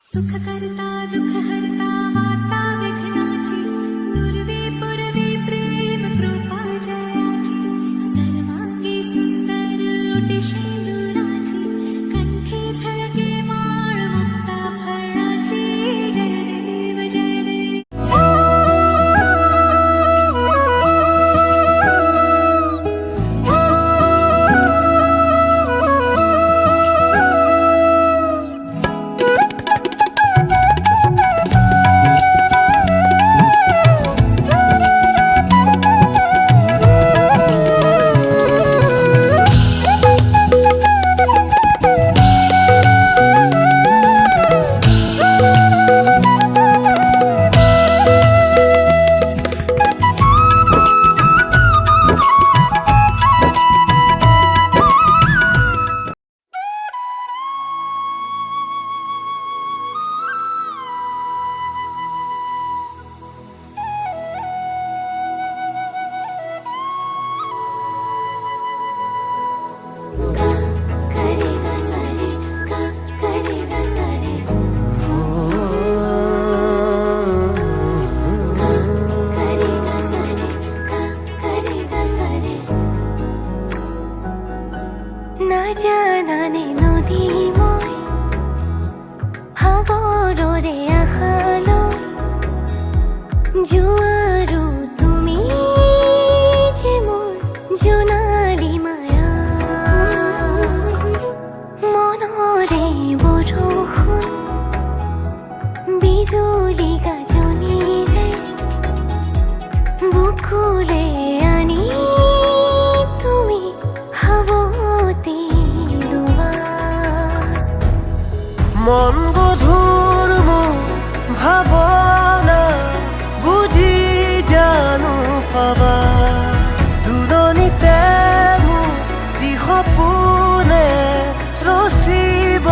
सुख करता दुख हरता वार्ता विघ्नाची पूर्वी पूर्वी प्रेम कृपा जयाची सर्वांगी सुंदर ओटी शेंदुराची कंठी झळके माळ मुक्ता फळाची जय देव जय देव না জানানে নদী মই সাগৰৰে আশালৈ জোৱাৰো তুমি যে মোৰ জোনালী মায়া মনৰে বৰষুণ বিজুলী গাজনিৰে বুকুলে আনি তুমি হাবতি মন গধুৰ মোৰ ভাৱনা বুজি জানো পাবা দুদনিতে মোৰ যি সপোনে ৰচিব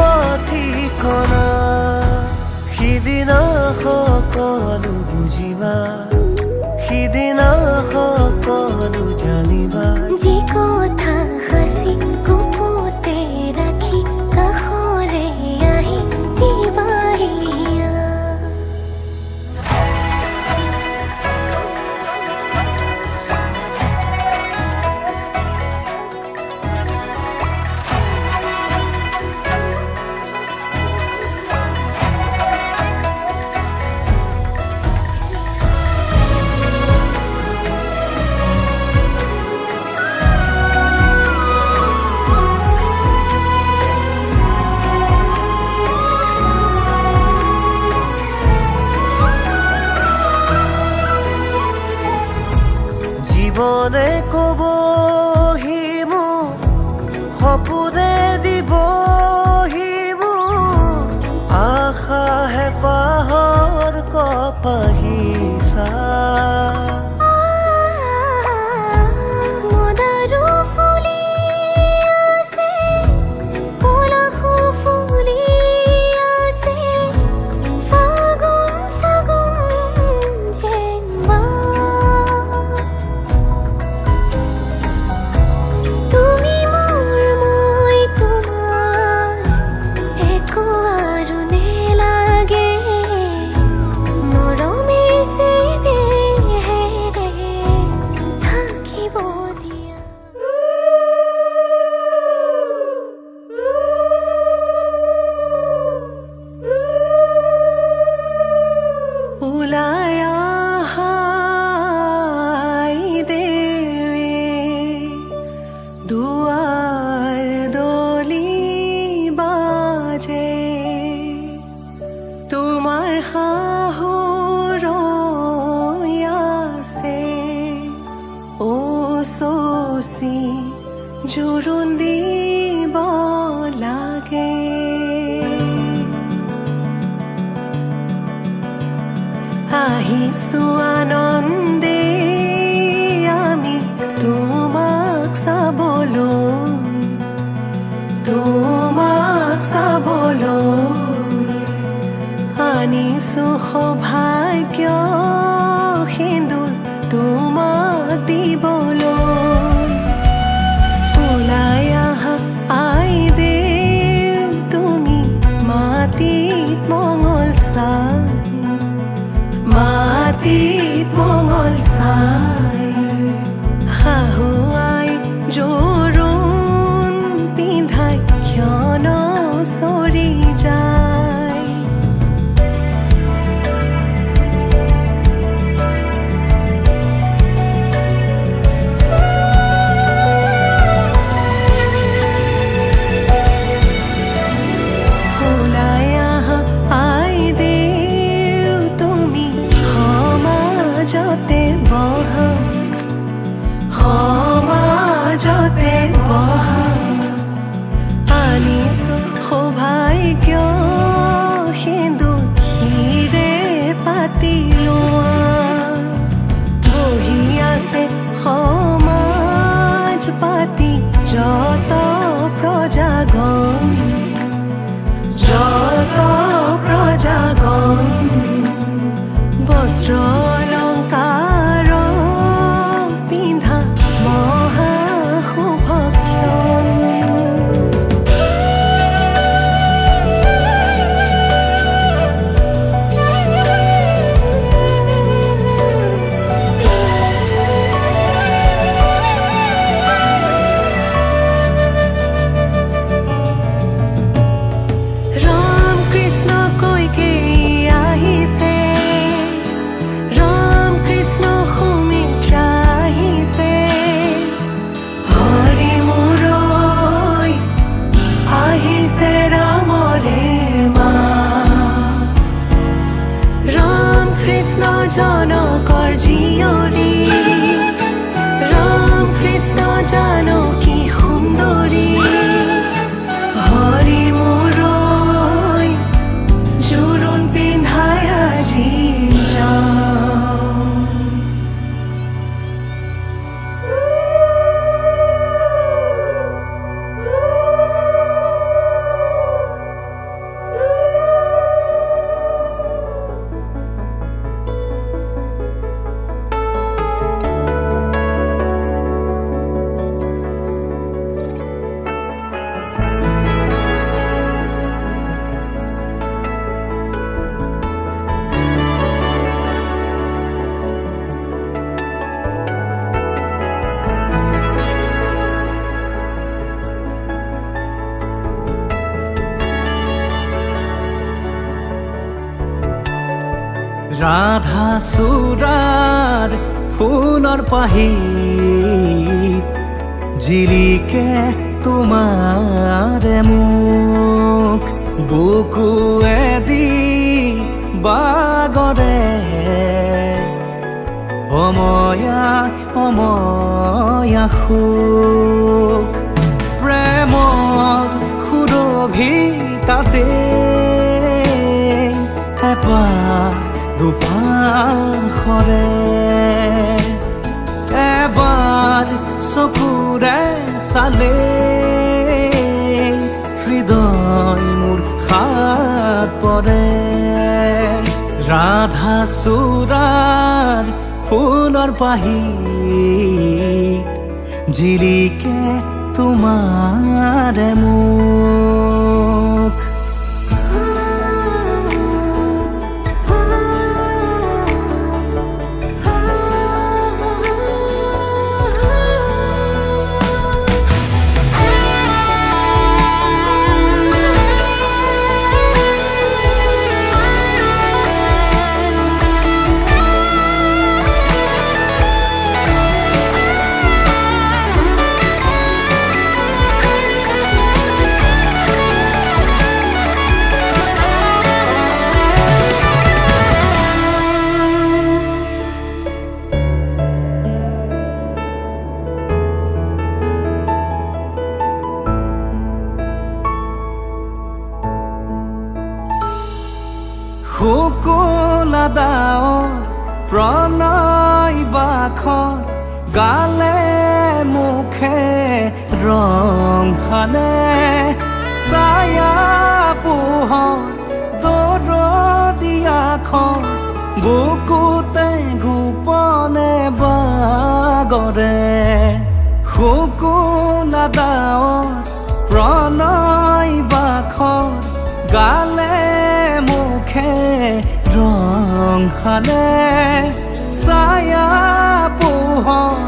ঠিকনা সিদিনা সকলো বুজিবা সিদিনা সকলো জানিবা যি কথা সাঁচি গুপুতে ৰাখি কাষৰে আহি দিবাহিয়া জীৱনে ক'বহি মোক সপোনে দিবহি মোক আশা হেঁপাহৰ কপাহিচা মদাৰো ফুলি আছে পলাশো ফুলি আছে ফাগুন ফাগুন যেন তুমি মোৰ মই তোমাৰ একো আৰু নেলাগে মৰমে সে দেহেৰে থাকিব দিয়া ওলাই আহাই দেৱে দুৱাৰ দলি বাজে তোমাৰ শাহুৰ আছে ও চচি জোৰোণ দিব লাগে আহিছো আনন্দে আমি তোমাক চাবলৈ আনিছো সৌভাগ্য সিন্দুৰ তোমাক দিবলৈ ওলাই আহা আই দেৱ তুমি মাটিত মঙ ৰাতিত মঙল চাই শাহুৱাই জোৰোণ পিন্ধাই ক্ষণ চৰি যায় ওলাই আহা আই দেউ তুমি সমাজতে বহা সমাজতে বহা আনিছো সৌভাগ্য সিন্দুৰে পাতি লোৱা বহি আছে সমাজ পাতি যত প্ৰজাগণ যত প্ৰজাগণ বস্ত্ৰ অলংকাৰ পিন্ধা মহা শুভক্ষণ ৰাম কৃষ্ণ কৈকে আহিছে ৰাম কৃষ্ণ সুমিত্ৰা আহিছে হৰি মুৰৈ আহিছে ৰামৰে মা ৰাম কৃষ্ণ জনকৰ জীয়ৰী ৰাম কৃষ্ণ জানকী সুন্দৰী হৰি মুৰৈ জোৰোণ পিন্ধাই আজি যাওঁ ৰাধা চূড়াৰ ফুলৰ পাহিত জিলিকে তোমাৰে মুখ বুকুৱেদি বাগৰে অময়া অময়া সুখ প্ৰেমৰ সুৰভিতাতে এবাৰ দুপাশৰে এবাৰ চকুৰে চালে হৃদয় মোৰ খাত পৰে ৰাধা চূড়াৰ ফুলৰ পাহিত জিলিকে তোমাৰে মুখ শুকুলা দাৱৰ প্ৰণয় বাখৰ গালে মুখে ৰং খালে ছায়া পোহৰ দৰদিয়াখন বুকুতে গোপনে বাগৰে শুকুলা দাৱৰ প্ৰণয় বাখৰ গালে মুখে ৰং খালে ছায়া পোহৰ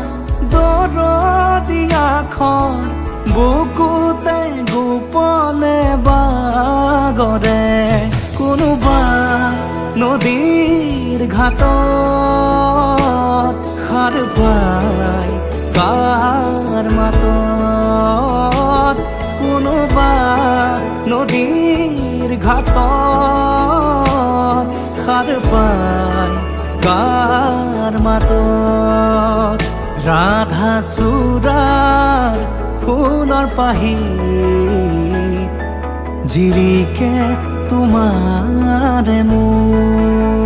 দৰদিয়াখন বুকুতে গোপনে বাগৰে কোনোবা নদীৰ ঘাটত সাৰ পাই কাৰ মাতত কোনোবা নদীৰ ঘাটত সাৰ পাই কাৰ মাতত ৰাধা চূড়াৰ ফুলৰ পাহি জিৰিকে তোমাৰে মুখ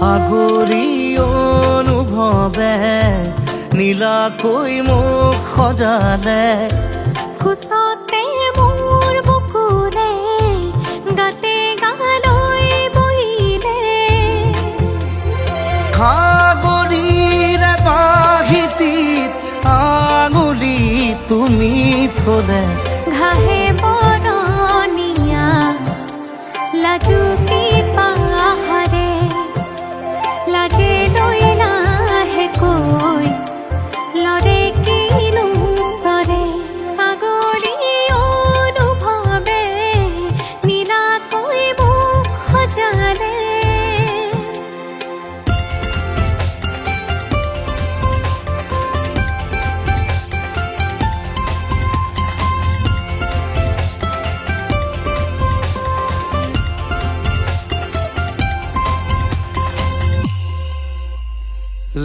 আগৰি অনুভৱে নীলাকৈ মুখ সজালে কোচতে মোৰ বুকুৰে গাতে গালৈ বহিলে সাগৰীৰে বাহিতিত আঙুলি তুমি থলে ঘাহে বৰণীয়া লাজুকী পাহাৰে লাজে লৈ লাহেকৈ লৰে কিনো চৰে আগলি অনুভৱে নীলাকৈ মুখ সজালে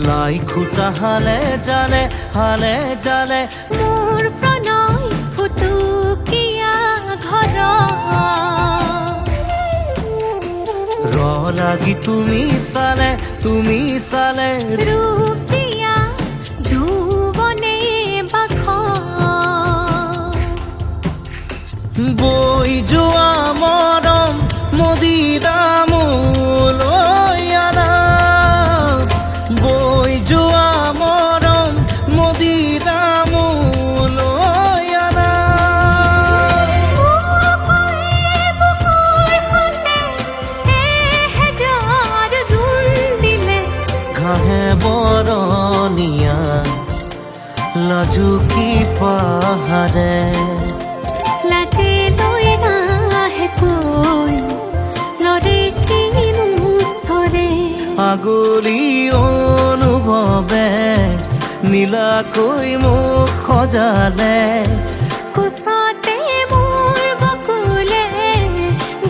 লাই খুটা হালে জালে মোৰ প্ৰণয় ফুটুকীয়া ঘৰ ৰ লাগি তুমি চালে ৰূপ দিয়া যৌৱনে বাখ বৈ যোৱা মৰম মদিৰা মোলৈ আনা বৈ যোৱা মৰম মদিৰা মোলৈ আনা ঘাহে বৰণীয়া লাজুকী পাহাৰে লাজে লৈ লাহেকৈ লৰে কিনো চৰে আগলি অনুভৱে নীলাকৈ মুখ সজালে কোচতে মোৰ বকুলে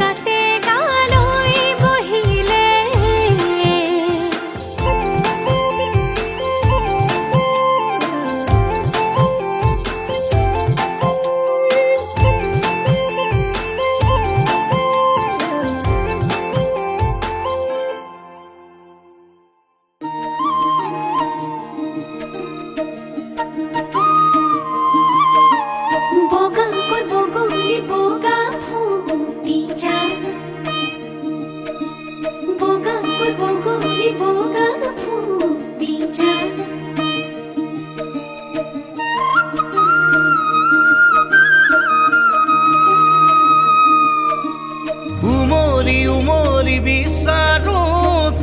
গাতে গালৈ বহিলে বগাকৈ বগলী বগা ফুটি যা বগাকৈ বগলী বগা ফুটি যা উমলি উমলি বিচাৰো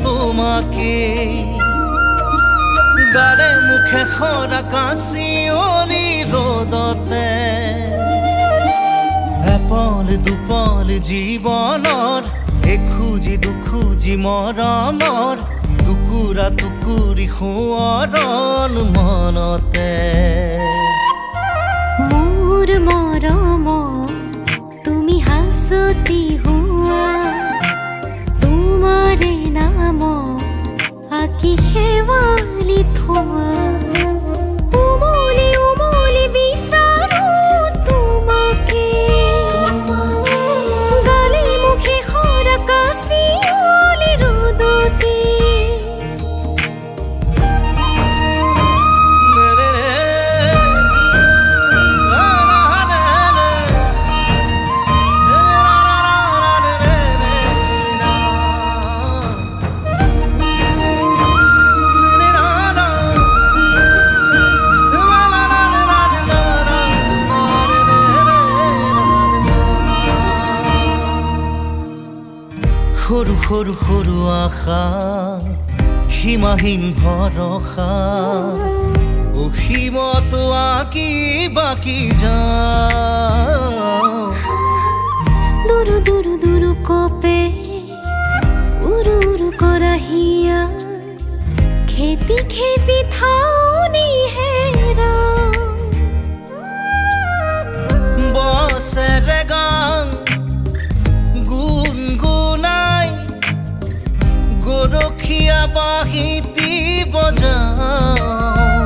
তোমাকে গাৰে মুখে সৰা কাঁচিয়লি ৰ'দতে এপল দুপল জীৱনৰ এখুজি দুখুজি মৰমৰ টুকুৰা টুকুৰি সোঁৱৰণ মনতে মোৰ মৰম তুমি হাসতি হুয়া তোমাৰে নাম আকি শেৱালি থোৱা উমলি উমলি বিচাৰো তোমাকে গালি মুখে সৰা কাঁচিয়লি ৰ'দতে সৰু সৰু আশা সীমাহীন ভৰসা অসীমতো আঁকি বাকি যাওঁ দুৰু দুৰু দুৰু কপে উৰু উৰু কৰা হিয়া খেপি খেপি থাউনি হেৰা বছেৰে গান গুণগুণাই গৰখীয়া বাঁহীটি বজাওঁ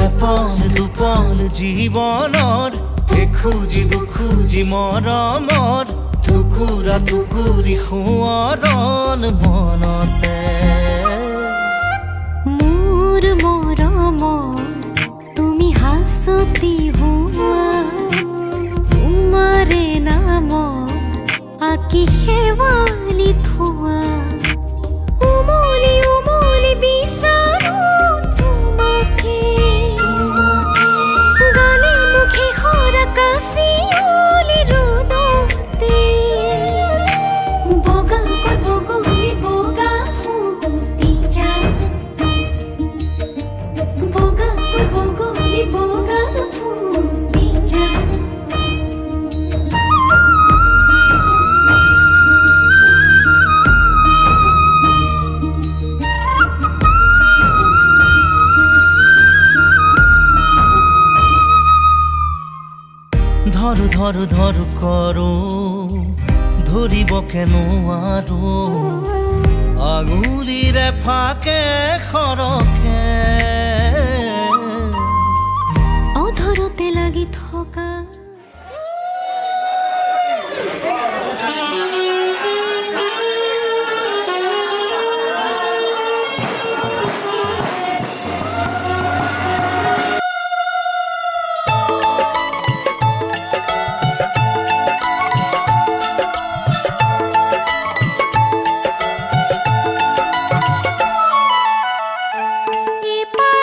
এপল দুপল জীৱনৰ এখুজি দুখুজি মৰমৰ টুকুৰা টুকুৰি সোঁৱৰণ মনতে মোৰ মৰমৰ তুমি হাসতি হুয়া তোমাৰে নাম আকি শেৱালি থোৱা উমলি উমলি বিচাৰো তোমাকে গালে মুখে খৰা কাচিয়লি ৰ'দতে বগাকৈ বগলী বগা ফুটি যায় বগাকৈ বগলী বগা ফুটি যায় ধৰো ধৰো ধৰো কৰো ধৰিব কেনো আৰু আঙুলিৰে ফাকে সৰকে অধৰতে লাগি থকা এপাৰ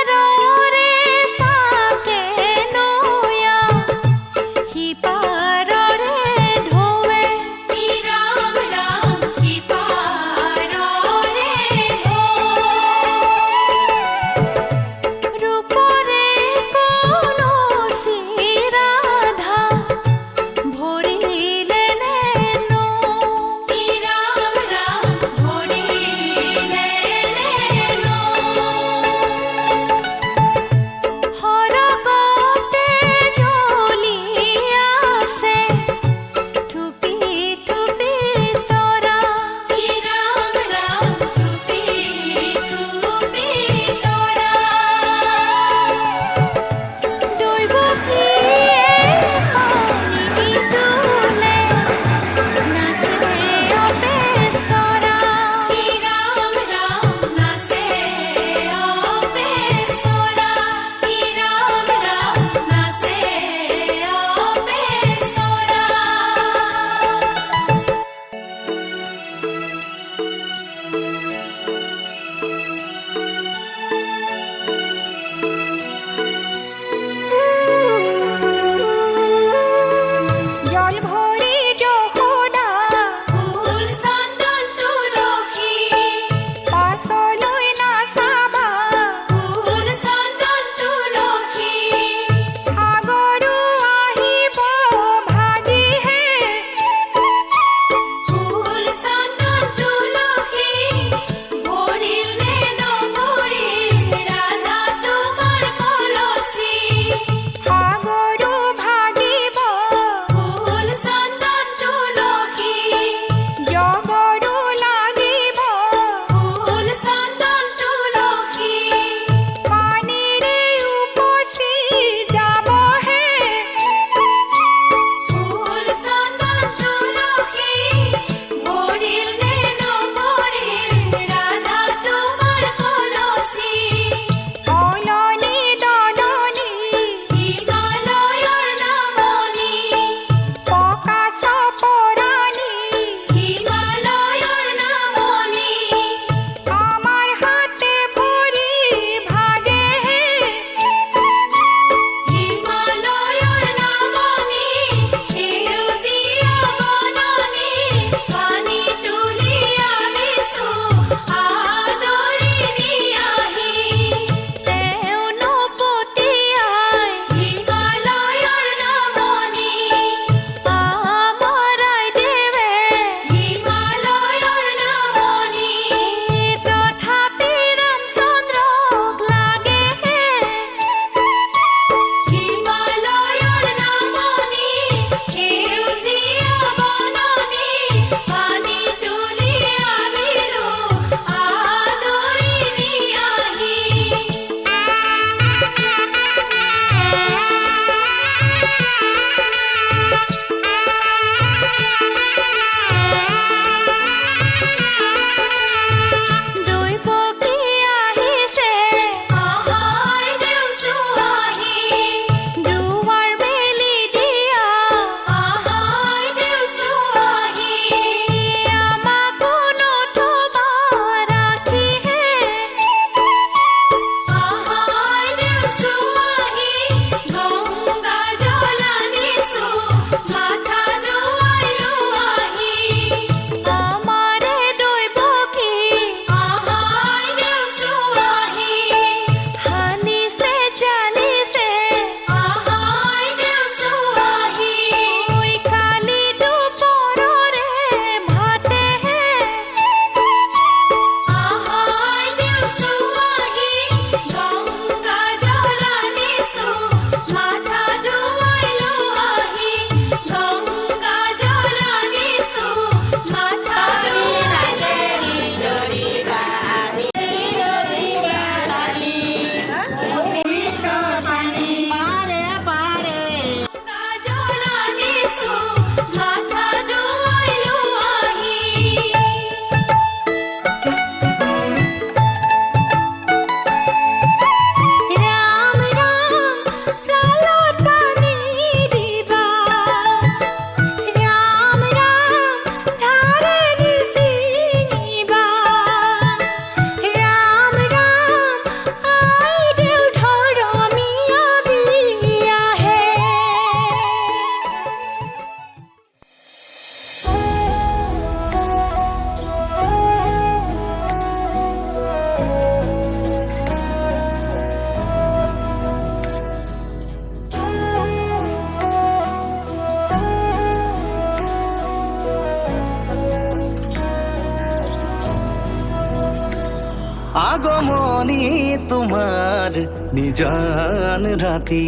আগমনী তোমাৰ নিজান ৰাতি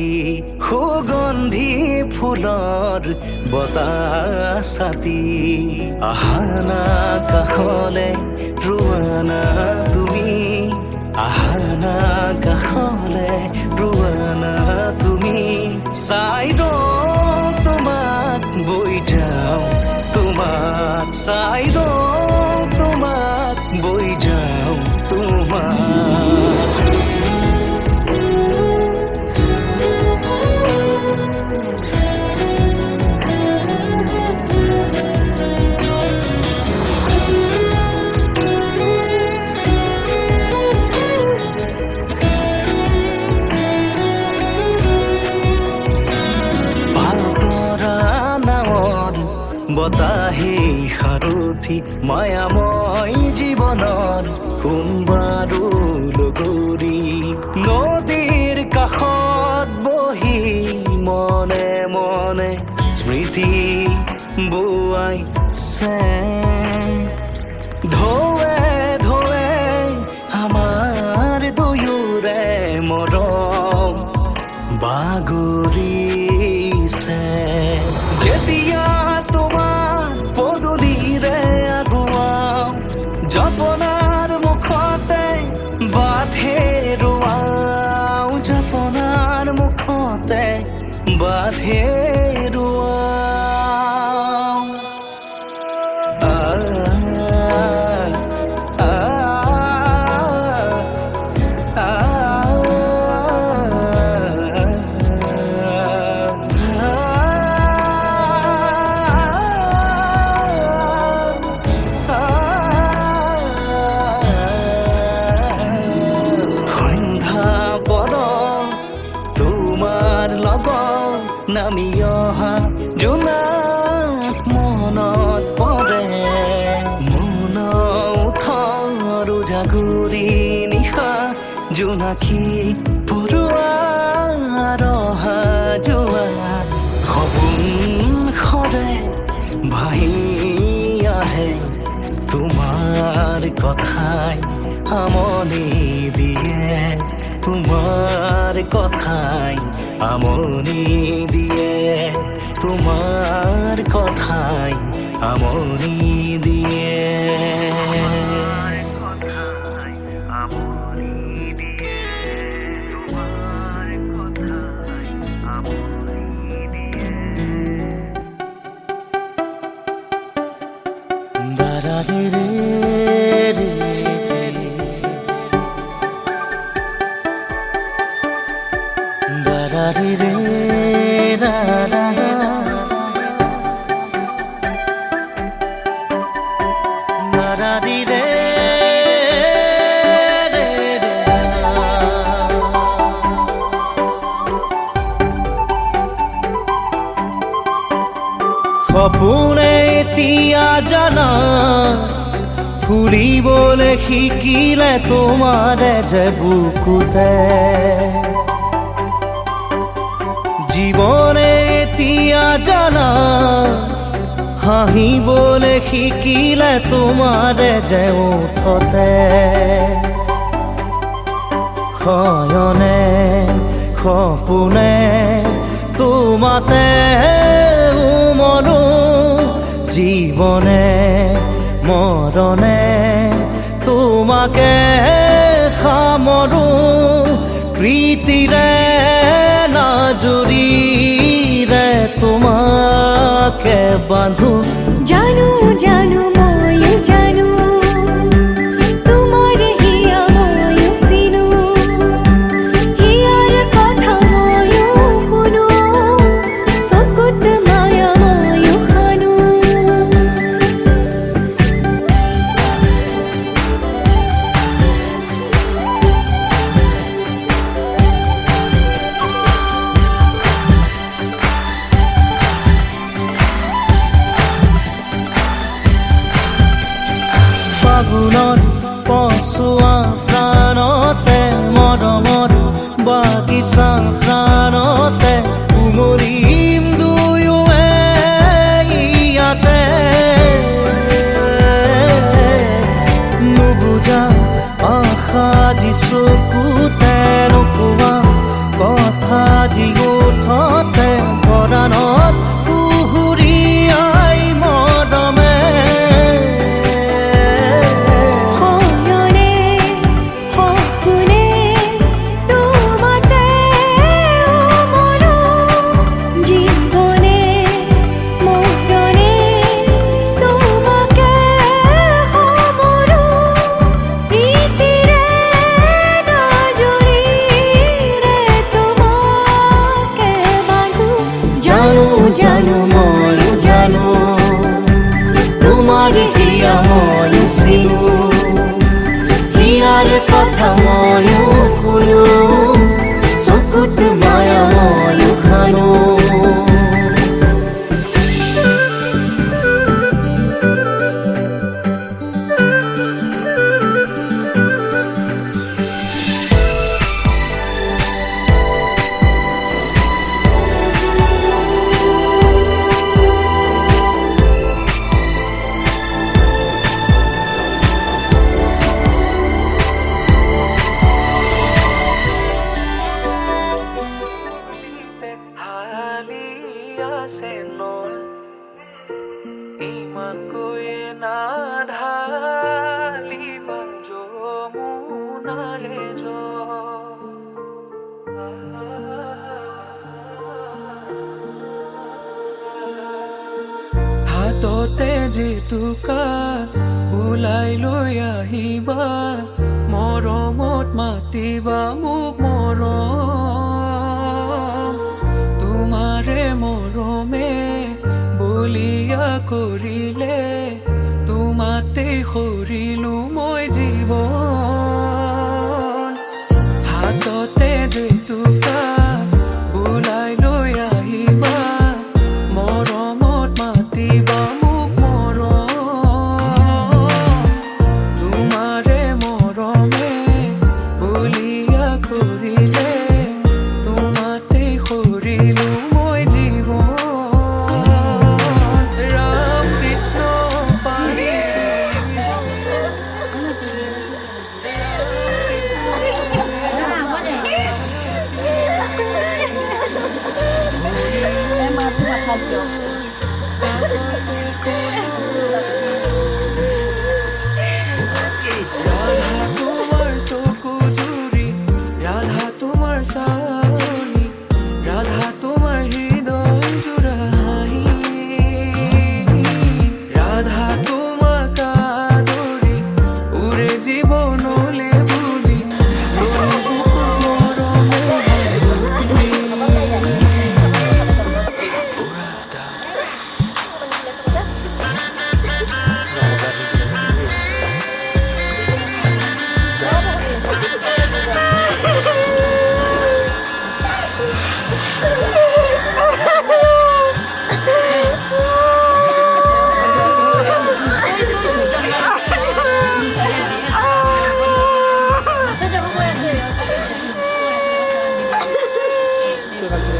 সুগন্ধি ফুলৰ বতাহ ছাতি আহানা কাষলে ৰোৱানা তুমি আহানা কাষলে ৰোৱানা তুমি চাই ৰওঁ তোমাক বৈ যাওঁ তোমাক চাই ৰওঁ তোমাক বৈ যাওঁ তোমাক বতাহে সাৰথি মায়াময় জীৱনৰ কোনবাৰো লগৰী নদীৰ কাষত বহি মনে মনে স্মৃতি বোৱাইছে ঢৌৱে ঢৌৱে আমাৰ দুয়োৰে মৰম বাগৰিছে যেতিয়া জপনাৰ মুখতে বাঁধে ৰোৱাও জপনাৰ মুখতে বাঁধে ৰোৱাও নামি অহা জোনাক মনত পৰে মন উঠৰ জাগুৰি নিশা জোনাকী পৰুৱাৰ অহা যোৱা সপোন সৰে ভাহি আহে তোমাৰ কথাই আমনি দিয়ে তোমাৰ কথাই আমনি দিয়ে তোমাৰ কথাই আমনি দিয়ে দাঁড়াৰে ৰে ৰে ৰে ৰা ৰা ৰা ৰা ৰে ৰে ৰে ৰে সপোনে এতিয়া জানা ফুৰিবলৈ শিকিলে তোমাৰে যে বুকুতে জীৱনে এতিয়া জানা হাঁহিবলৈ শিকিলে তোমাৰে যে ওঠতে শয়নে সপোনে তোমাতে উমলো জীৱনে মৰণে তোমাকে সামৰো প্ৰীতিৰে নাজুৰিৰে তোমাকে বান্ধো জানো জানো ময়ো জানো তোমাৰ হিয়া ময়ো চিনো হিয়াৰ কথা ময়ো শুনো চকুত মায়া ময়ো খানো ফাগুনত পচোৱা প্ৰাণতে মৰমৰ বাগিচা প্ৰাণতে উমলিম দুয়োৱে ইয়াতে নুবুজা আশা কথা ময়ো শুনো চকুত মায়া ময়ো খানো ইমানকৈয়ে নাঢালিবা যমুনাৰে হাততে জেতুকা ওলাই লৈ আহিবা মৰমত মাতিবা মোক মৰম তোমাৰে মৰমে বলিয়া কৰিলে তোমাতে সৰিলো মই জীৱন হাততে জেতুকা ওলাই লৈ আহিবা মৰমত মাতিবা মোক মৰম তোমাৰে মৰমে বলিয়া কৰিলে তোমাতে সৰিলো মই জীৱন ৰাধা তোমাৰ চকু জুৰি ৰাধা তোমাৰ চাৱনি ৰাধা তোমাৰ হৃদয় জোড়া হাঁহি ৰাধা তোমাক আদৰি উৰে জীৱনলে বুলি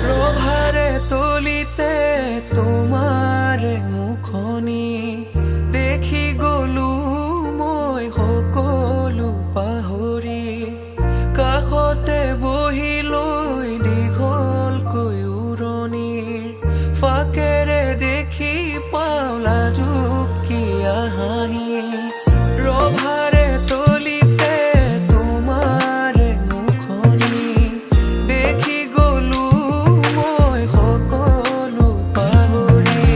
ৰভাৰে তলিতে তোমাৰে মুখনি দেখি গলো মই সকলো পাহৰি কাষতে বহি লৈ দীঘলকৈ উৰণিৰ ফাকেৰে দেখি পাওলা জুকিয়া হাঁহি ৰভাৰে তলিতে তোমাৰে মুখনি দেখি গলো মই সকলো পাহৰি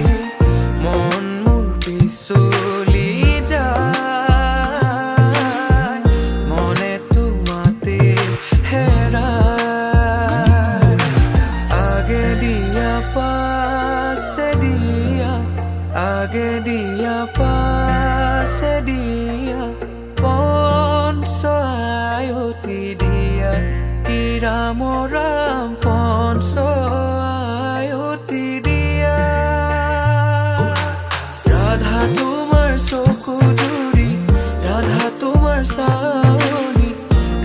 মন মোৰ পিছলি যায় মনে তোমাতে হেৰায় আগে দিয়া পাছে দিয়া আগে দিয়া পাছে দিয়া পঞ্চআয়তি দিয়া কি ৰাম ৰাম পঞ্চআয়তি দিয়া ৰাধা তোমাৰ চকু জুৰি ৰাধা তোমাৰ চাৱনি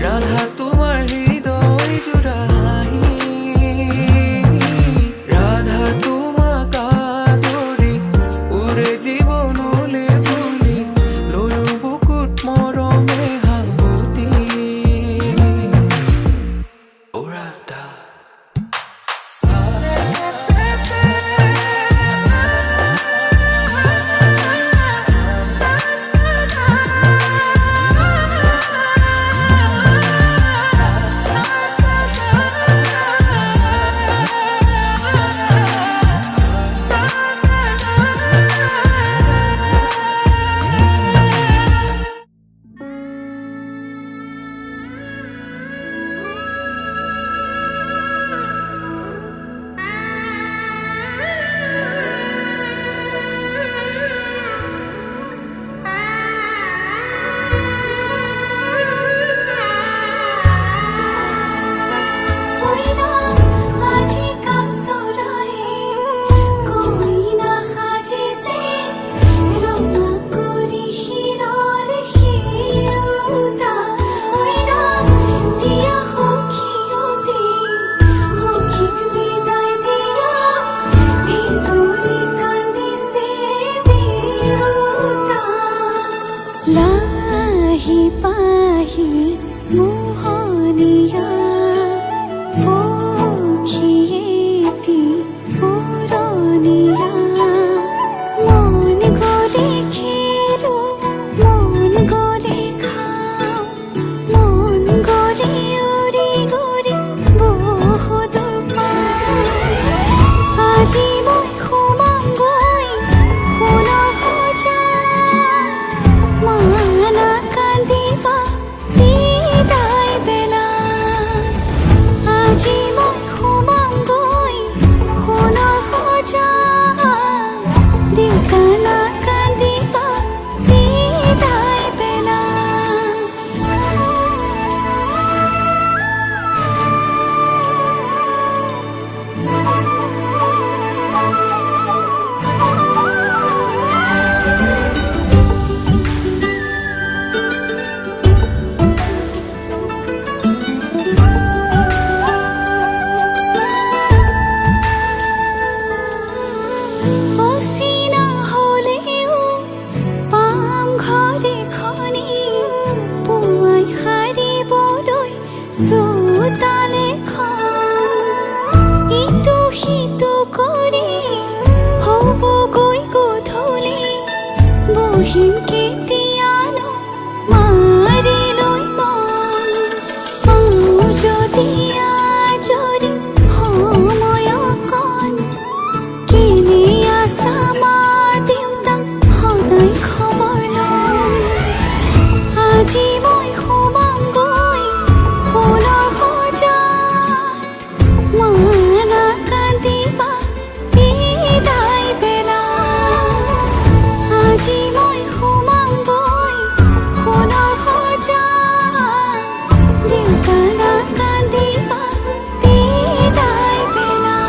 ৰাধা তোমাৰ হৃদয় জোড়া হাঁহি ৰাধা তোমাক আদৰি উৰে জীৱনলে বুলি ললো বুকুত মৰমে হাবুতি ও ৰাধা লাহি পাহি মোহনীয়া পক্ষীয়েতি পুৰণীয়া মন গ'লে খেলো মন গ'লে খাওঁ মন গ'লে উৰি গ'লে বহুদূৰ পাওঁ আজি মই সোমামগৈ সোণৰ সজাত মানা কান্দিবা বিদায় বেলাত আজি মই সোমামগৈ সোণৰ সজাত দেউতা নাকান্দিবা বিদায় বেলাত অচিনা হ'লেও পাম ঘৰ এখনি পুৱাই সাৰিবলৈ চোতাল এখন ইটো সিটো কৰি হ'বগৈ গধূলি বহিম কেতিয়ানো মাৰি লৈ মন পাওঁ যদি আজৰি সময় অকণ কেনে আছা মা দেউতা সদায় খবৰ ল'ম আজি মই সোমামগৈ সোণৰ সজাত মানা কান্দিবা বিদায় বেলাত আজি মই সোমামগৈ সোণৰ সজাত দেউতা নাকান্দিবা বিদায় বেলাত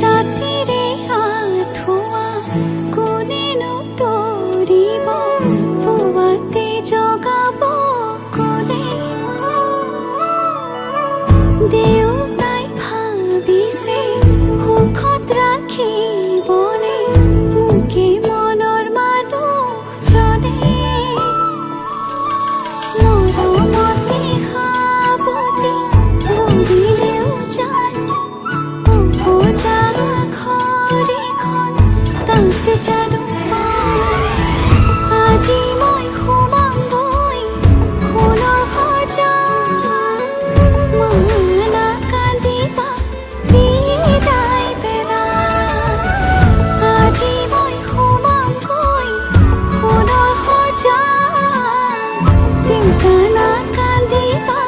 ৰাতিৰে আঁঠুৱা কোনেনো তৰিব পুৱাতে জগাব কোনে দেউতাই ভাবিছে সুখত ৰাখিবনে মোকে মনৰ মানুহজনে মৰমতে সাৱটি বুলিলেও জান উপজা ঘৰ এখন তাত জানো পাওঁ আজি মই সোমামগৈ সোণৰ সজাত মানা কান্দিবা বিদায় বেলাত আজি মই সোমামগৈ সোণৰ সজাত দেউতা নাকান্দিবা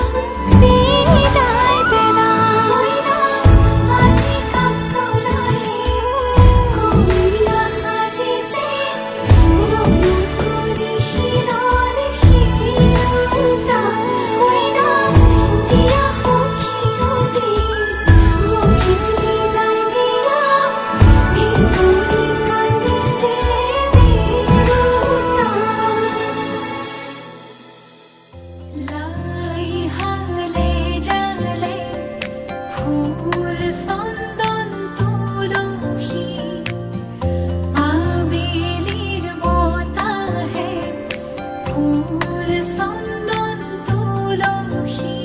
বিদায় বেলাত আজি কাম চলাই কইনা সাজিছে ৰঙা কৰি শিৰৰ শিৰোতা দিয়া সখী সখীক বিদায় দিয়া ভিতৰি কান্দিছে দেউতা লাই হালে জালে ফুল চন্দন তুলসী আবেলিৰ বতাহে ফুল চন্দন তুলসী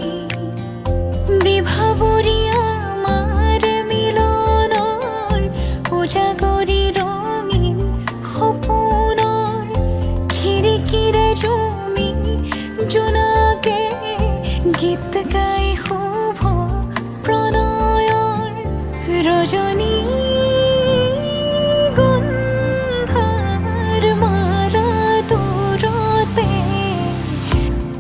বিভাৱৰী আমাৰ মিলনৰ উজাগৰি ৰঙীন সপোনৰ খিৰিকীৰে জুমি জোনাকে গীত গাই শুভ প্ৰণয়ৰ ৰজনী গন্ধাৰ মালা দূৰতে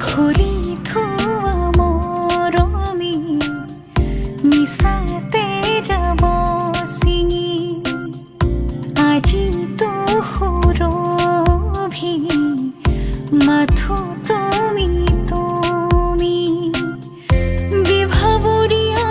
খুলি থোৱা মৰমী মিছাতে যাব ছিঙি আজিতো সুৰভি মাথো তুমি বিভাৱৰীয়া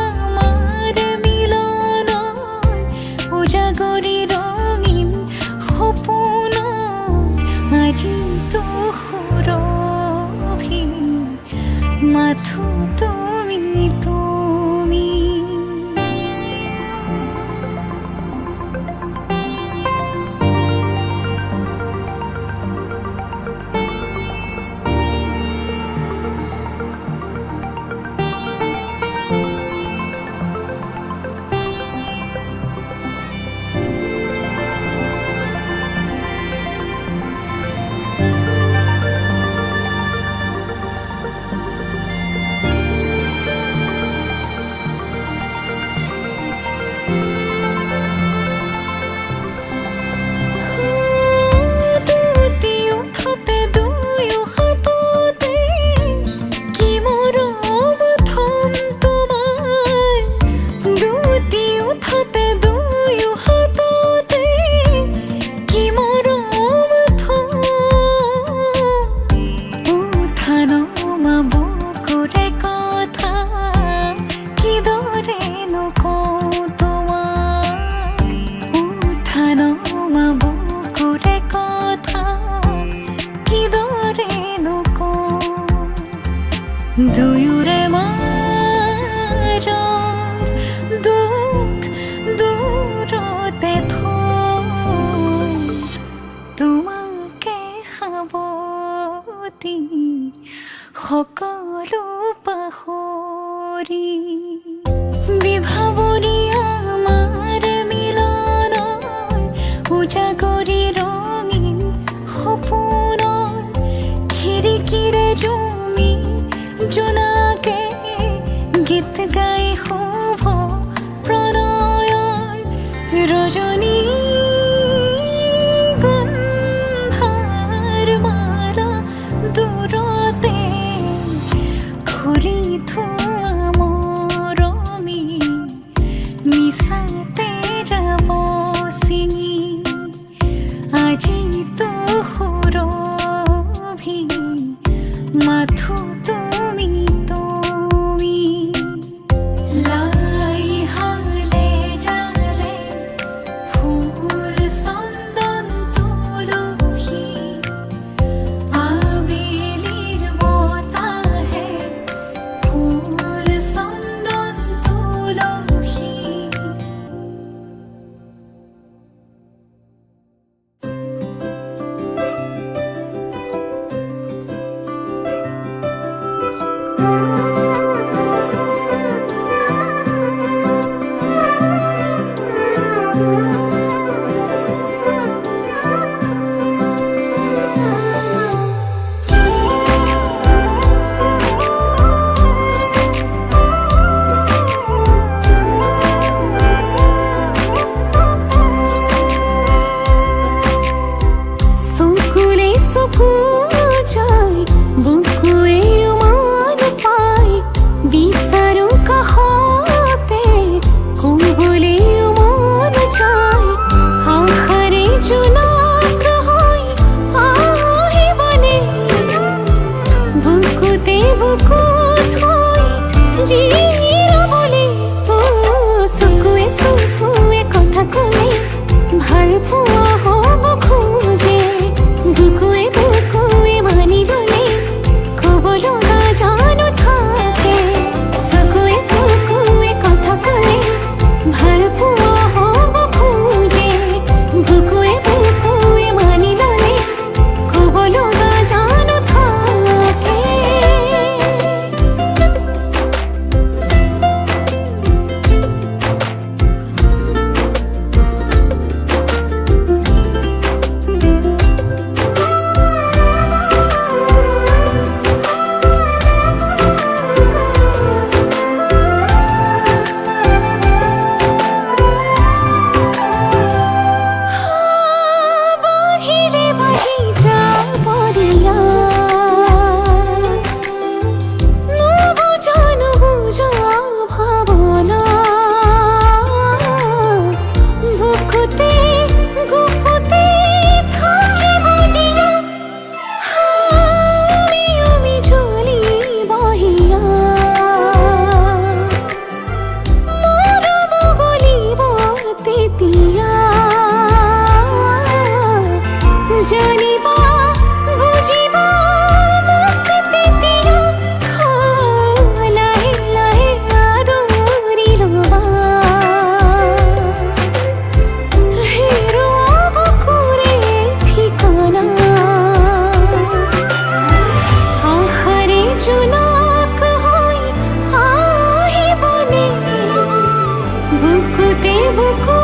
বুকুতে বুকু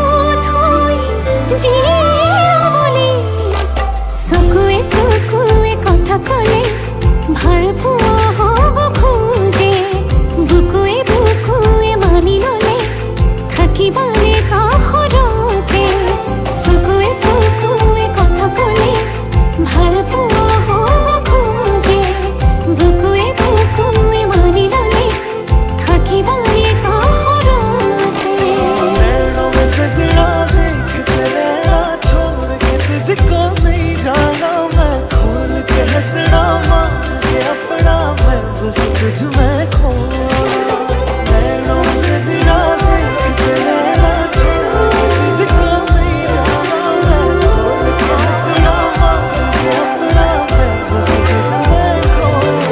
থৈ জিৰাবলৈ চকুৱে কথা ক'লে ভাল পোৱা হ'ব খোজে বুকুৱে মানি ল'লে থাকিবানে কাষৰতে চকুৱে কথা ক'লে ভাল পোৱা হ'ব খোজে বুকুৱে মানি ল'লে থাকিবানে কাষৰতে नैनों में सजना देख तेरे राह छोड़ के तुझको नहीं जाना मैं खोल के हंसना मान के अपना मैं बस तुझ में खोया नैनों में सजना देख तेरे राह छोड़ के तुझको नहीं जाना मैं खोल के हंसना मान के अपना मैं बस तुझ में खोया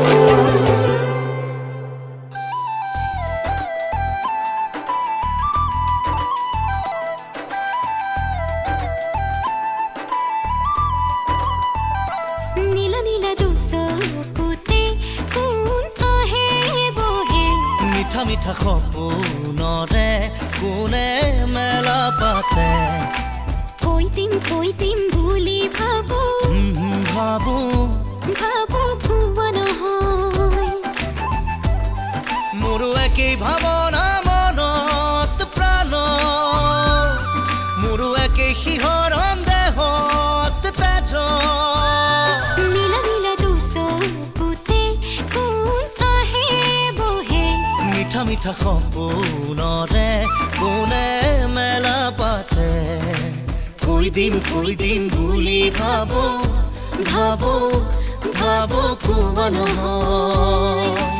নীলা নীলা দুচকুতে কোন আহে বহে মিঠা মিঠা সপোনৰে কোনে মেলা পাতে কৈ দিম বুলি ভাবো ভাবো ভুৱা নহয় মোৰো একেই ভাৱনা মনত প্ৰাণ মোৰো একেই শিহৰণ দেহত তেজ নীলা নীলা দুচকুতে কোন আহে বহে মিঠা মিঠা সপোনৰে কোনে মেলা পাতে কৈ দিম বুলি ভাবো কোৱা নহয়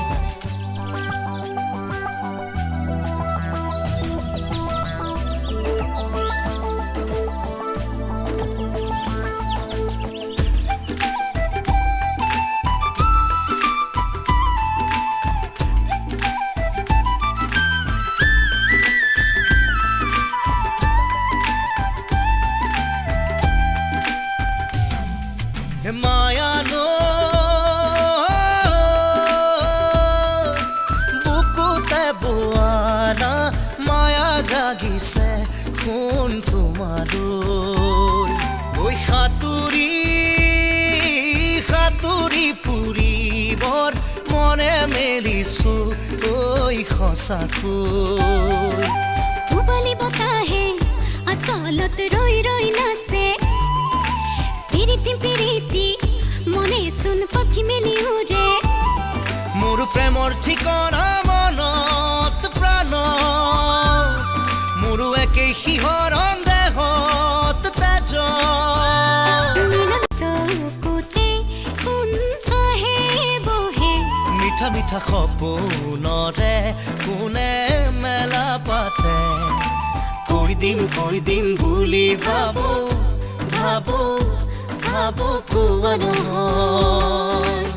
মায়ানো বুকুতে বোৱাৰা মায়া জাগিছে কোন তোমালৈ ঐ সাঁতুৰি ফুৰিবৰ মনে মেলিছো ঐ সঁচাকৈ পূবালী বতাহে আচলত ৰৈ নাচে পিৰিতি মনে চোন পাখি মেলি উৰে মোৰ প্ৰেমৰ ঠিকনা মনত প্ৰাণ মোৰো একেই শিহৰণ দেহত তেজ নীলা চকুতে কোন আহে বহে মিঠা মিঠা সপোনৰে কোনে মেলা পাতে কৈ দিম বুলি ভাবো কোৱা নহয়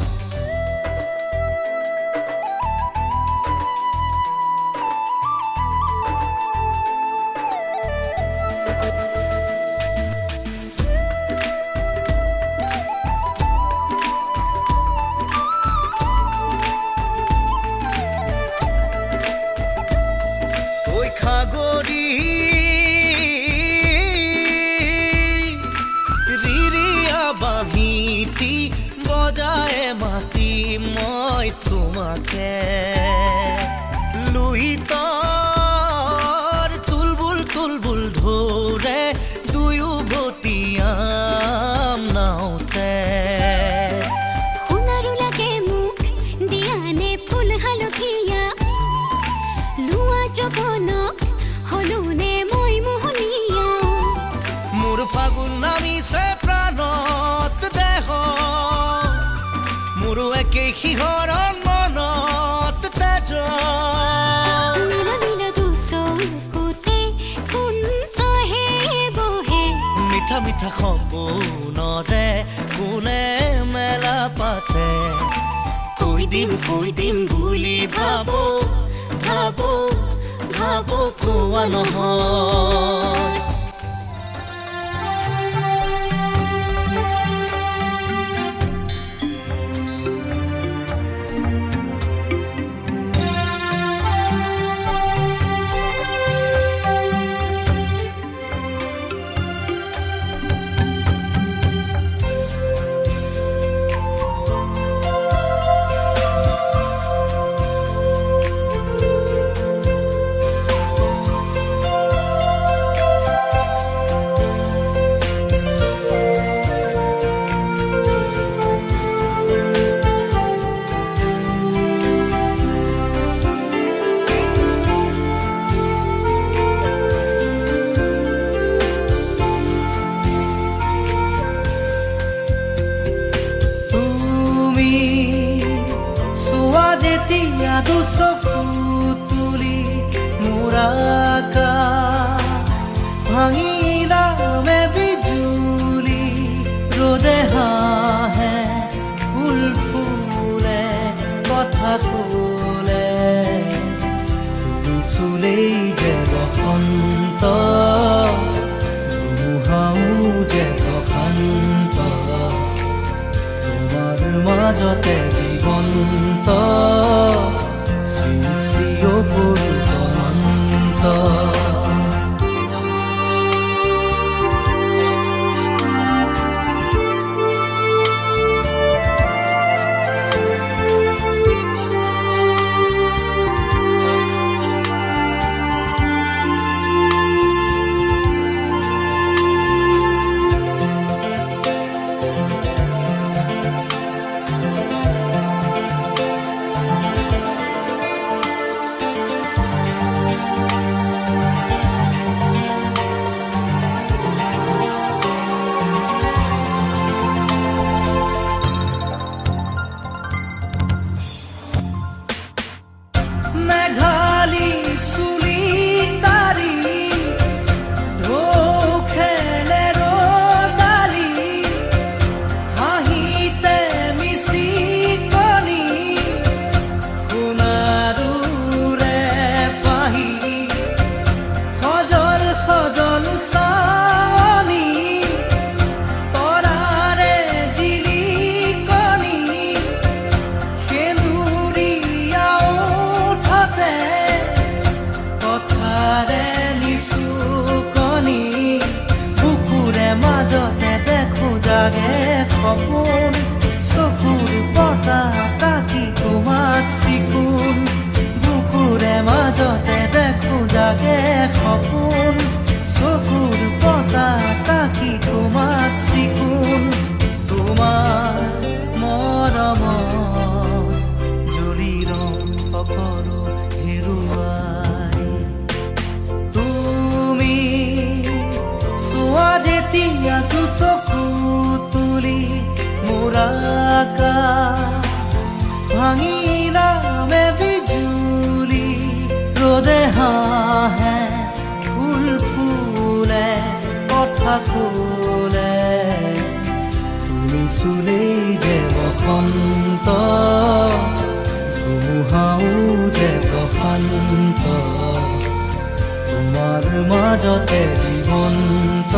ঐ খাগৰি বাঁহীটি বজায় মাতি মই তোমাকে লুইতৰ তুলবুল ধৰে দুয়োবতীয়াম নাওতে সোণাৰু লাগে মোক দিয়ানে ফুল হালধীয়া লোৱা যবনক হলোনে মই মোহনীয়া মোৰ ফাগুন নামিছে প্ৰাণত দেহ মোৰো একেই শিহৰণ মনত তেজ নীলা নীলা দুচকুতে কোন আহে বহে মিঠা মিঠা সপোনৰে কোনে মেলা পাতে কৈ দিম বুলি ভাবো কোৱা নহয় দুচকু তুলি মোৰ আকাশ ভাঙিলামে বিজুলি ৰ'দে হাঁহে ফুল ফুলে কথা ক'লে তুমি চুলেই যে বসন্ত ধুমুহাও যে প্ৰশান্ত তোমাৰ মাজতে জীৱন্ত সৃষ্টি অপূৰ্ব মেঘালী চুলি তাৰি ঢৌ খেলে ৰ'দালি হাঁহিতে মিচিকনি সোণাৰুৰে পাহি সজল সজল চাৱনি তৰাৰে জিলিকনি সেন্দুৰীয়া কথাৰে নিচুকনি বুকুৰে মাজতে দেখো জাগে সপোন চকুৰ পতা তাকি তোমাক চিকুণ বুকুৰে মাজতে দেখো জাগে সপোন চকুৰ পতা তাকি তোমাক চিকুণ তোমাৰ মৰমত জ্বলি ৰং সকলো হেৰুৱাই তুমি চোৱা যেতিয়া দুচকু তুলি মোৰ আকাশ ভাঙিলামে বিজুলি ৰ'দে হাঁহে ফুল ফুলে কথা ক'লে তুমি চুলেই যে বসন্ত ধুমুহাও যে প্ৰশান্ত তোমাৰ মাজতে জীৱন্ত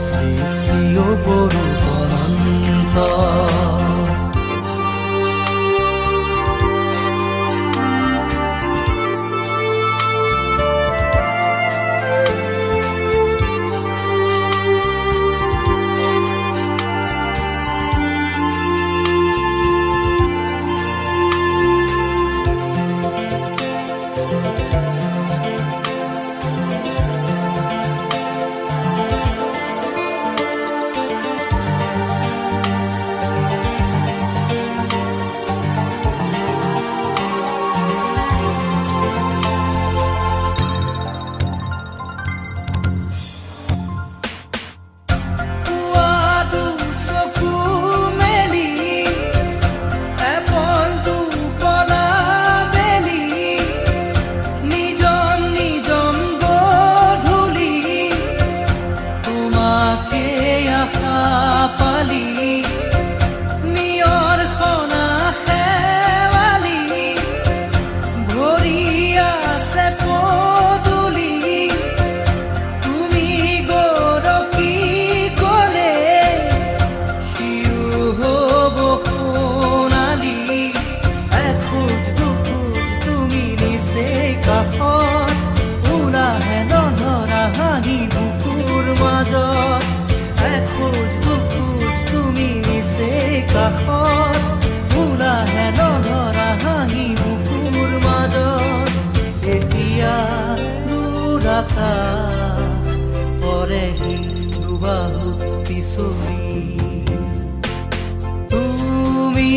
সৃষ্টি অপূৰ্ব অনন্ত পৰেহি দুবাহুত পিছলি তুমি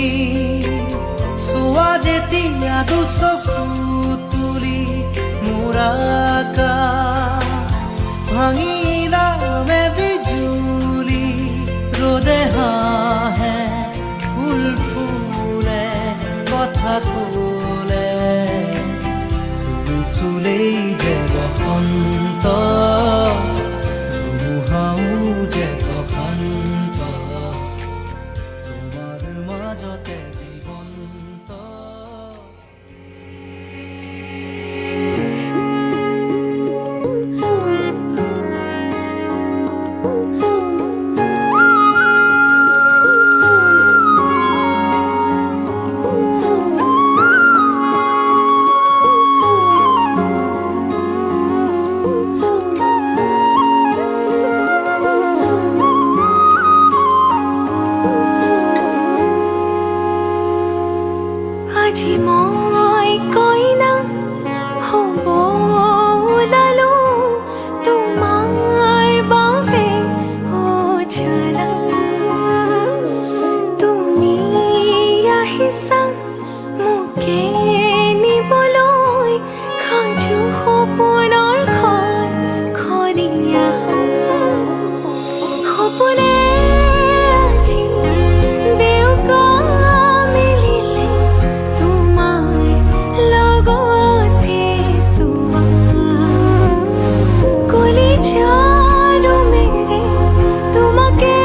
চোৱা যেতিয়া দুচকু তুলি মোৰ আকাশ ভাঙিলামে বিজুলি ৰ'দে হাঁহে ফুল ফুলে কথা যে বসন্ত ধুমুহাও যে প্ৰশান্ত তোমাৰ মাজতে জীৱন্ত আজি মই কইনা হ'ব ওলালো তোমাৰ বাবে অ জানা তুমি আহিছা মোকে নিবলৈ সাজু সপোনৰ ঘৰ খনিয়া সপোনে আজি দেউকা মিলিলে তোমাৰ লগতে চোৱা কলিজাৰো মেৰে তোমাকে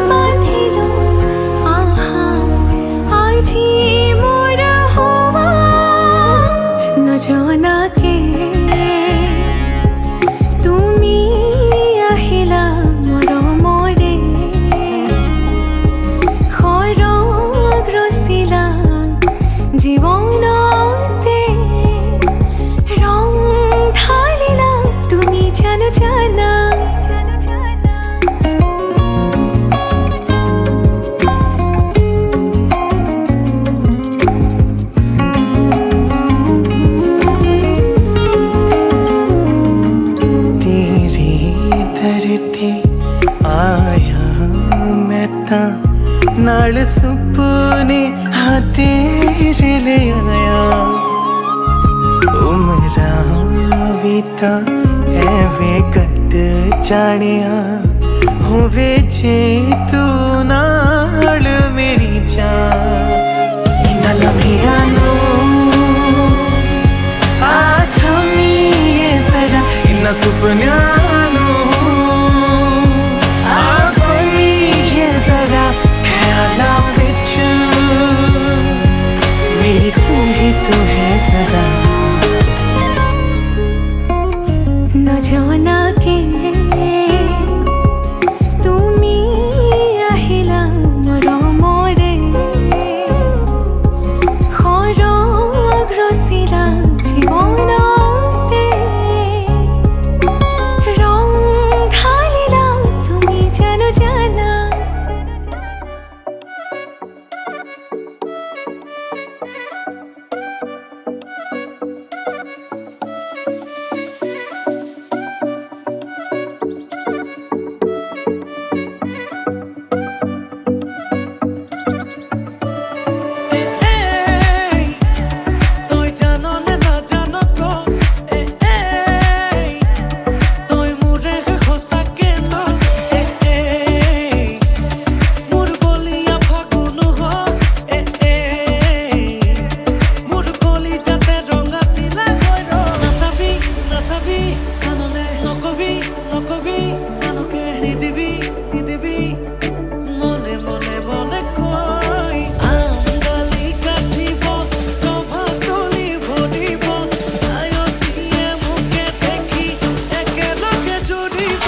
বান্ধিলো আহা আজি মোৰ হোৱা নজনাকে তুমি আহিলা মৰমৰে সৰগ ৰচিলা জীৱনতে ৰং ঢালিলা তুমি জানো জানা तेरी धरती आया मैं ता नाल सुपने हाँ तेरे ले आया उमरा भी ता एवे कट जानिया होवे जे तू नाल मेरी जान इन्ना लम्हिया नू आथमीए जरा इन्ना सुपन्यां नू आगमीए जरा ख्यालां विच मेरी तू है सदा নজনাকে তুমি আহিলা মৰমৰে সৰগ ৰচিলা জীৱনতে ৰং ঢালিলা তুমি জানো জানা তই জানো নে নাজানো ক তই মোৰে সঁচাকে ন মোৰ বলিয়া ফাগুন হ মোৰ কলি যাতে ৰঙা চিলা হৈ নাচাবি নাচাবি কাণলে নকবি নকবি কাণকে নিদিবি নিদিবি মনে মনে মনে কয় আমডালি কাটিব ৰভা তলি ভৰিব আয়তীয়ে মোকে দেখি একেলগে জুৰিব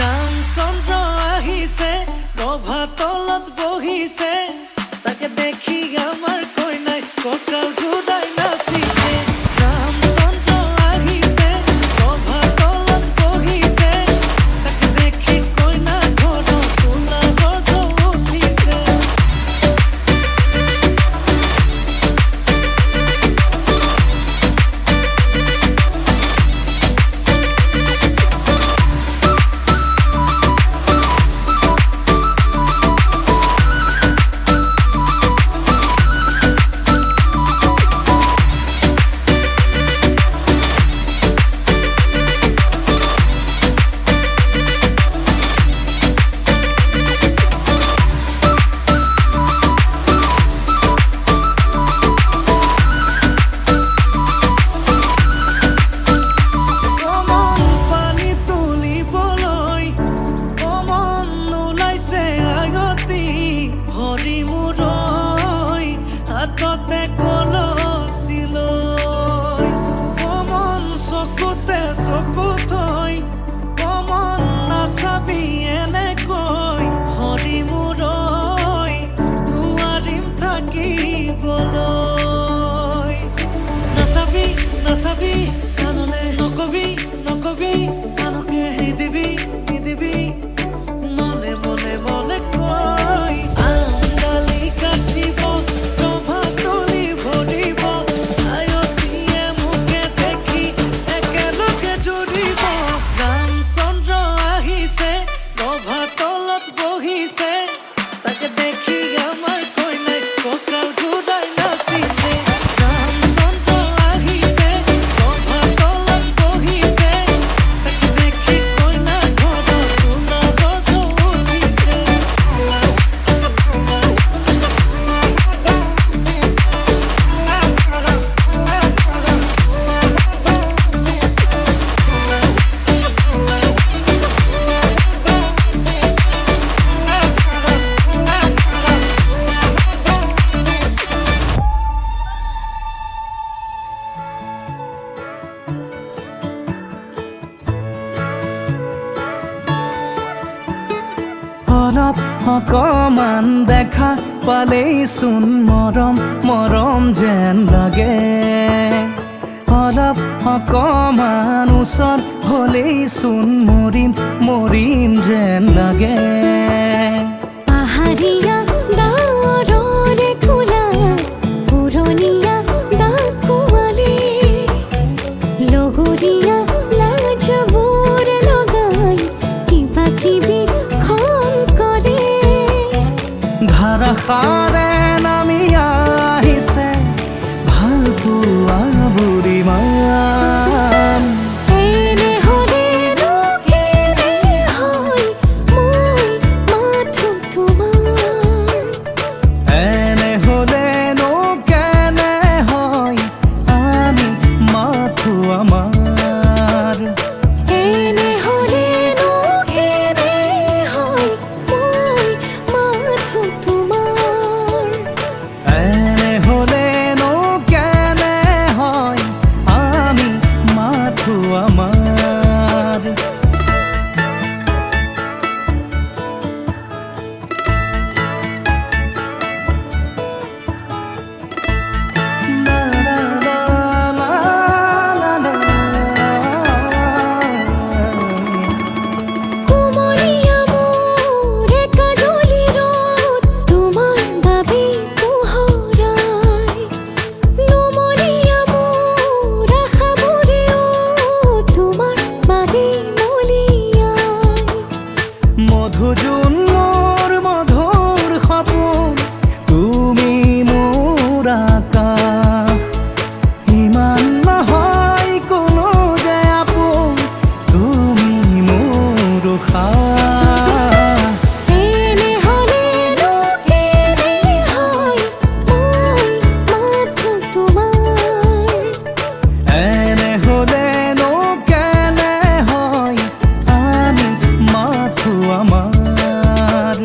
ৰামচন্দ্ৰ আহিছে ৰভা তলত বহিছে তাকে দেখি আমাৰ কইনাই কঁকাল ঘূৰাই নাচিছে ৰামচন্দ্ৰ আহিছে ৰভা তলত বহিছে তাকে দেখি কইনা ঘৰত কোলা গৰ্ভ উঠিছে অলপ অকমান দেখা পালেই চোন মৰম মৰম যেন লাগে অলপ অকমান ওচৰ হ'লেই চোন মৰিম মৰিম যেন লাগে পাহাৰীয়া ডাৱৰৰে কোলা পুৰণীয়া ডাকুৱালী লগৰীয়া লাজবোৰ লগাই কিবা কিবি খং কৰে ধাৰাসাৰে নামি আহিছে ভাল পোৱা বুঢ়ীমান এনে হ'লেনো কেনে হয় মই মাথো তোমাৰ এনে হ'লেনো কেনে হয় আমি মাথো আমাৰ এনে হ'লেনো কেনে হয় মই মাথো তোমাৰ এনে হ'লেনো কেনে হয় আমি মাথো আমাৰ La la la la la la. কুমলীয়া মোৰ একাডলি ৰ'দ তোমাৰ বাবে পোহৰাই নুমলীয়া মোৰ আশাবোৰেও তোমাৰ বাবে নলিয়াই মধুজোন মোৰ মধুৰ সপোন তুমি মোৰ আকাশ ইমান নহয় কোনো যে আপোন তুমি মোৰ উশাহ এনে হ'লেনো কেনে হয় মই মাথো তোমাৰ এনে হ'লেনো কেনে হয় আমি মাথো আমাৰ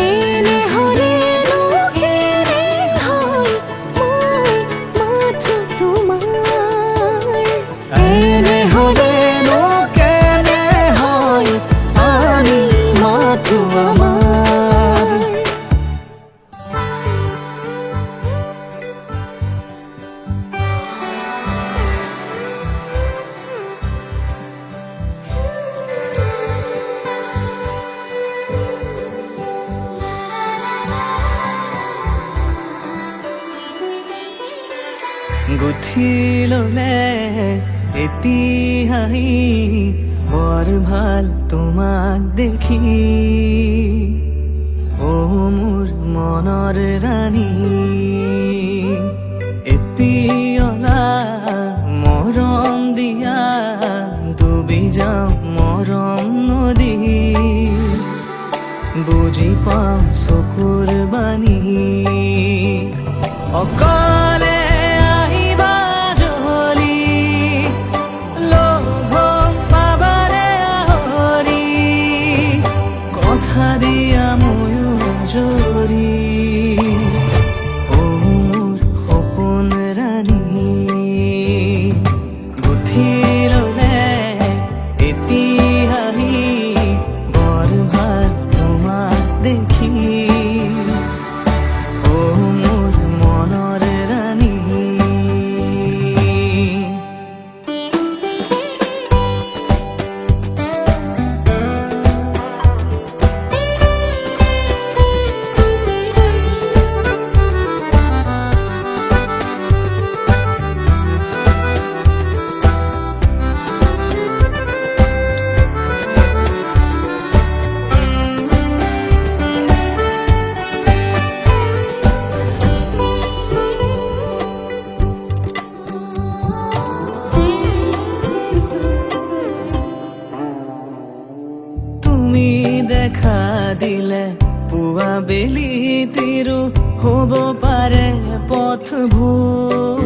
এনে হ'লেনো কেনে হয় মই মাথো তোমাৰ এনে হ'লেনো কেনে হয় আমি মাথো আমাৰ গুঠি ল'লে এতিয়াই বৰ ভাল তোমাক দেখি অ' মোৰ মনৰ ৰাণী এপিয়লা মৰম দিয়া ডুবি যাওঁ মৰম নদী বুজি পাওঁ চকুৰ বাণী অকলে আহিবা জলি লভ পাবাৰে আহৰি কথা দিয়া ময়ো জৰি অ' মোৰ সপোন ৰাণী গুঠি ল'লে এতিয়াই বৰ ভাল তোমাক দেখি অ' মোৰ মনৰ ৰাণী তুমি দেখা দিলে পুৱা বেলি তিৰো হ'ব পাৰে পথবোৰ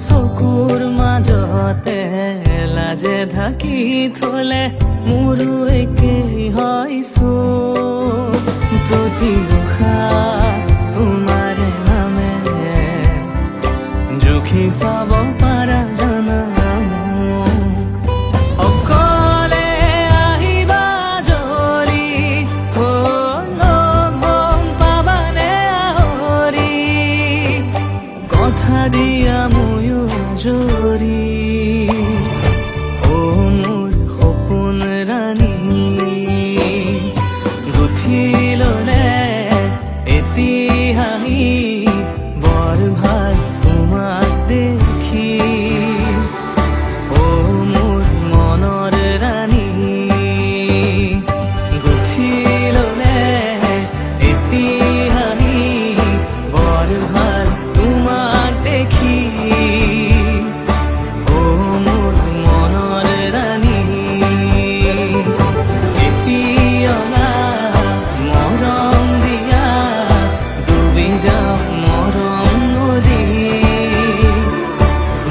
চকুৰ মাজতে লাজে ঢাকি থলে মোৰো একেই হয় প্ৰতি উশাহ তোমাৰ নামে জুখি চাব পাৰা জানা মোক কথা দিয়া ময়ো আজৰি অ মোৰ সপোন ৰাণী গুঠি ললে এতিয়াহি বৰ ভাল তোমাক দেখি অ মোৰ মনৰ ৰাণী গুঠি ললে এতিয়াহি বৰ ভাল তোমাক দেখি অ মোৰ মনৰ ৰাণী এতিয়ালা মৰম দিয়া ডুবি যাওঁ মৰম নদী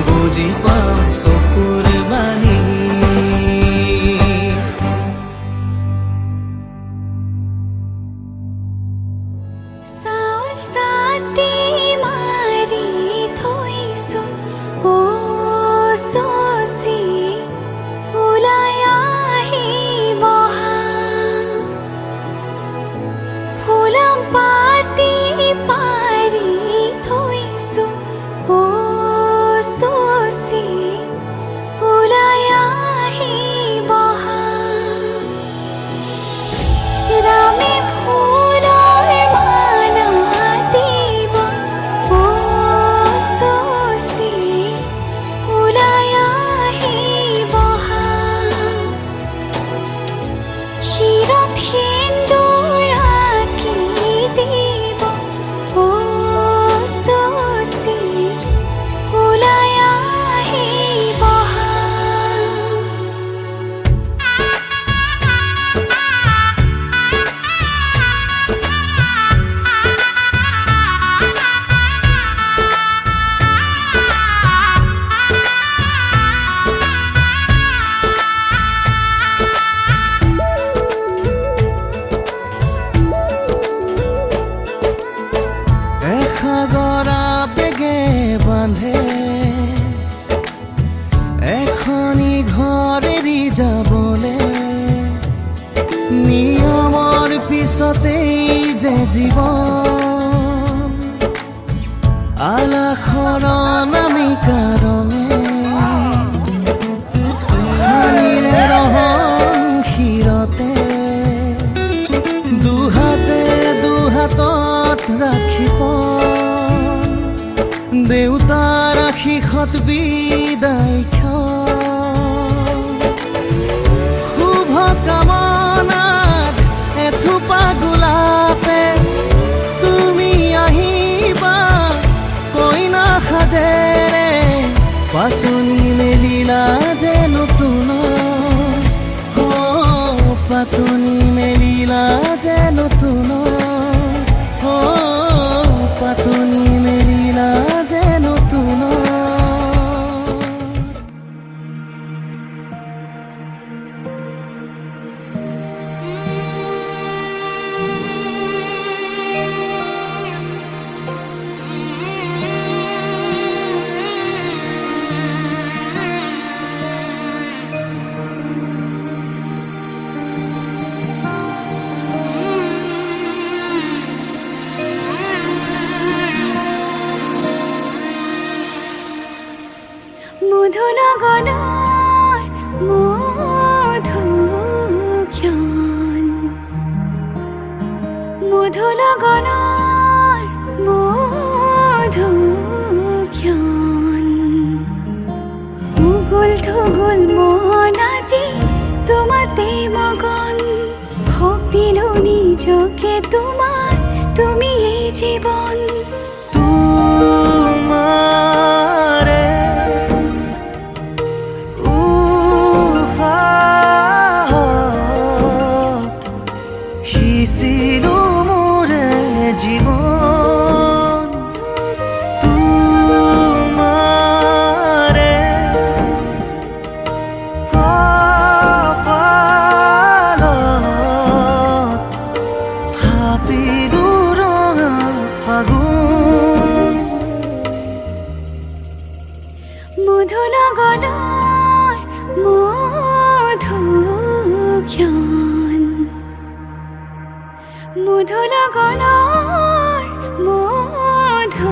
বুজি পাওঁ চকুৰ বাণী চাউল চাতি মাৰি থৈছো অ চচি ওলাই আহিবহা ফুলাম পাতি পাৰি থৈছো অ চচি ওলাই আহিবহা ৰামে ফুলৰ মালা দিব অ চচি ওলাই আহিবহা শিৰত সেন্দুৰ আঁকি দিব অ চচি ওলাই আহিবহা এসাগৰা বেগে বান্ধে এখনি ঘৰ এৰি যাবলে নিয়মৰ পিছতেই যে জীৱন আলাসৰ নামিকা ৰঙে সানিলে ৰহন শিৰতে দুহাতে দুহাতত ৰাখিব দেউতাৰ আশীষত বিদায় শুভ কামনাত এথোপা গোলাপে তুমি আহিবা কইনা সাজেৰে পাতনি মেলিলা যে নতুন পাতনি মেলিলা যে নতুন পাতনি মেলিলা যে নতুন মধুনগৰৰ মধুক্ষণ মধুনগৰৰ মধুক্ষণ উগুল থুগুল মন আজি তোমাতে মগন ভাবিলো নিজকে তোমাৰ তুমি এই জীৱন তোমাৰে উশাহত সিঁচিলো মোৰে জীৱন তোমাৰে কপালত থাপিলো ৰঙা ফাগুন মধুনগৰৰ মধুক্ষণ মধুনগৰৰ মধুক্ষণ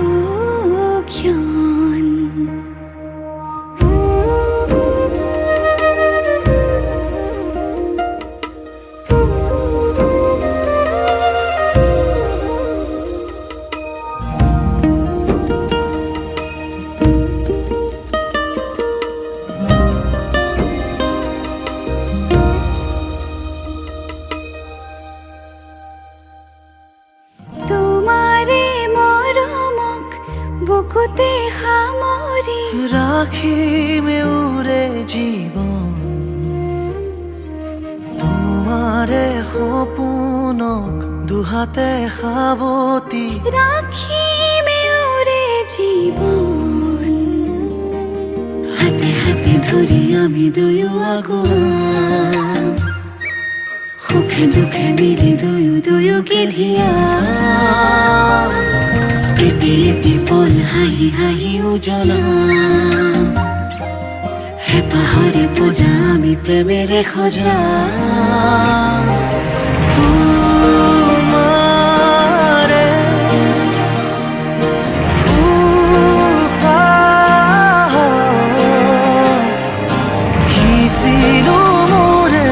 বুকুতে সামৰি ৰাখিমে উৰে জীৱন তোমাৰে সপোনক দুহাতে সাৱতি ৰাখিমে উৰে জীৱন হাতে হাতে ধৰি আমি দুয়ো আগুৱাম সুখে দুখে মিলি দুয়ো দুয়োকে ধিয়াম এটি এটি পল হাঁহি হাঁহি উজ্বলাম হেঁপাহৰে পূজা আমি প্ৰেমেৰে সজাম তোমাৰে উশাহত সিঁচিলো মোৰে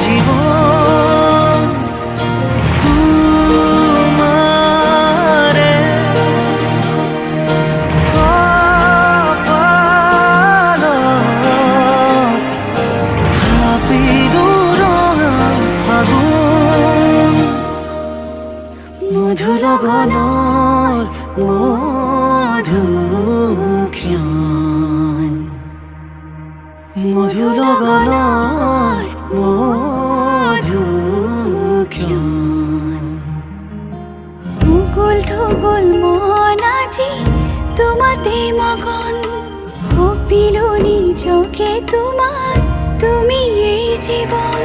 জীৱন তোমাৰে কপালত থাপিলো ৰঙা ফাগুন মধুৰ গণৰ মধুক্ষণ মধুৰ গণৰ মধুক্ষণ মুকুল থুকুল মন আজি তোমাতে মগন সপিলো নিজকে তোমাক তুমি এই জীৱন